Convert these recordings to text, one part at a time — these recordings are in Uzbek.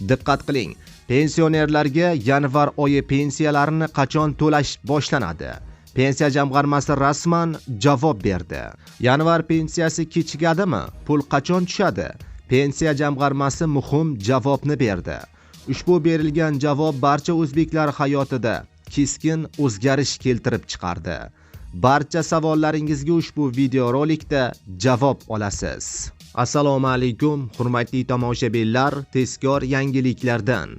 Diqqat qiling, pensionerlarga yanvar oyi pensiyalarini qachon to'lash boshlanadi? Pensiya jamg'armasi rasman javob berdi. Yanvar pensiyasi kechigadimi? Pul qachon tushadi? Pensiya jamg'armasi muhim javobni berdi. Ushbu berilgan javob barcha o'zbeklar hayotida keskin o'zgarish keltirib chiqardi. Barcha savollaringizga ushbu videorolikda javob olasiz. Assalomu alaykum, hurmatli tomoshabinlar, tezkor yangiliklardan,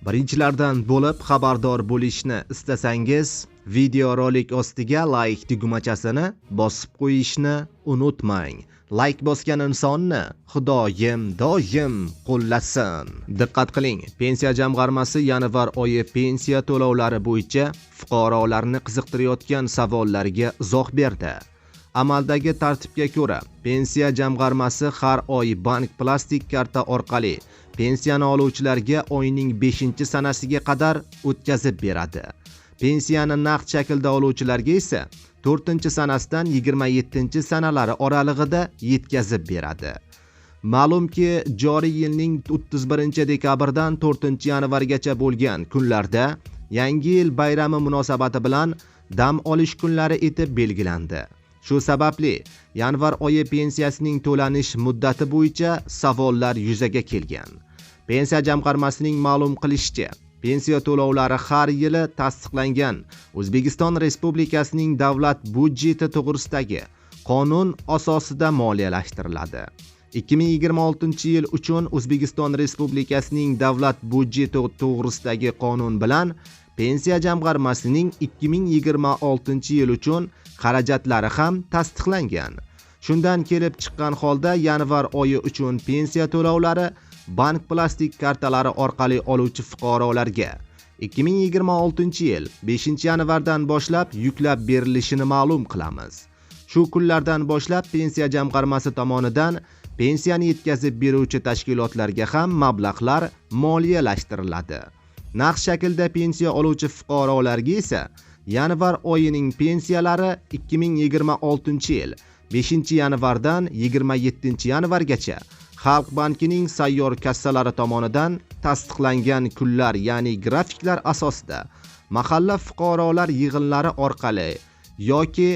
birinchilardan bo'lib xabardor bo'lishni istasangiz, videorolik ostiga like tugmachasini bosib qo'yishni unutmang. Like bosgan insonni Xudoyim doim qo'llasin. Diqqat qiling, pensiya jamg'armasi yanvar oyi pensiya to'lovlari bo'yicha fuqarolarni qiziqtirayotgan savollarga izoh berdi. Amaldagi tartibga ko'ra, pensiya jamg'armasi har oy bank plastik karta orqali pensiyani oluvchilarga oyning 5-sanasiga qadar o'tkazib beradi. Pensiyani naqd shaklda oluvchilarga esa 4-sanasidan 27-sanalari oralig'ida yetkazib beradi. Ma'lumki, joriy yilning 31-dekabrdan 4-yanvargacha bo'lgan kunlarda Yangi yil bayrami munosabati bilan dam olish kunlari etib belgilandi. Shu sababli yanvar oyi pensiyasining to'lanish muddati bo'yicha savollar yuzaga kelgan. Pensiya jamg'armasining ma'lum qilishicha, pensiya to'lovlari har yili tasdiqlangan O'zbekiston Respublikasining davlat budjeti to'g'risidagi qonun asosida moliyalashtiriladi. 2026-yil uchun O'zbekiston Respublikasining davlat budjeti to'g'risidagi qonun bilan pensiya jamg'armasining 2026-yil uchun xarajatlari ham tasdiqlangan. Shundan kelib chiqqan holda yanvar oyi uchun pensiya to'lovlari bank plastik kartalari orqali oluvchi fuqarolarga 2026-yil 5-yanvardan boshlab yuklab berilishini ma'lum qilamiz. Shu kunlardan boshlab pensiya jamg'armasi tomonidan pensiyani yetkazib beruvchi tashkilotlarga ham mablag'lar moliyalashtiriladi. Naqd shaklda pensiya oluvchi fuqarolarga esa yanvar oyining pensiyalari 2026-yil 5-yanvardan 27-yanvargacha Xalq bankining sayyor kassalari tomonidan tasdiqlangan kunlar, ya'ni grafiklar asosida mahalla fuqarolar yig'inlari orqali yoki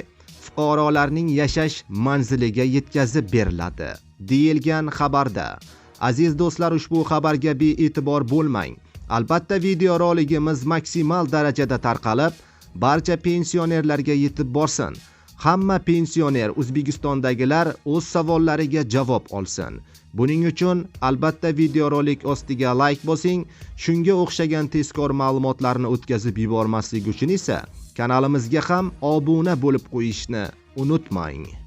fuqarolarning yashash manziliga yetkazib beriladi, deyilgan xabarda. Aziz do'stlar, ushbu xabarga bee'tibor bo'lmang. Albatta, videoroligimiz maksimal darajada tarqalib, barcha pensionerlarga yetib borsin. Hamma pensioner O'zbekistondagilar o'z savollariga javob olsin. Buning uchun albatta videorolik ostiga like bosing. Shunga o'xshagan tezkor ma'lumotlarni o'tkazib yubormaslik uchun esa kanalimizga ham obuna bo'lib qo'yishni unutmang.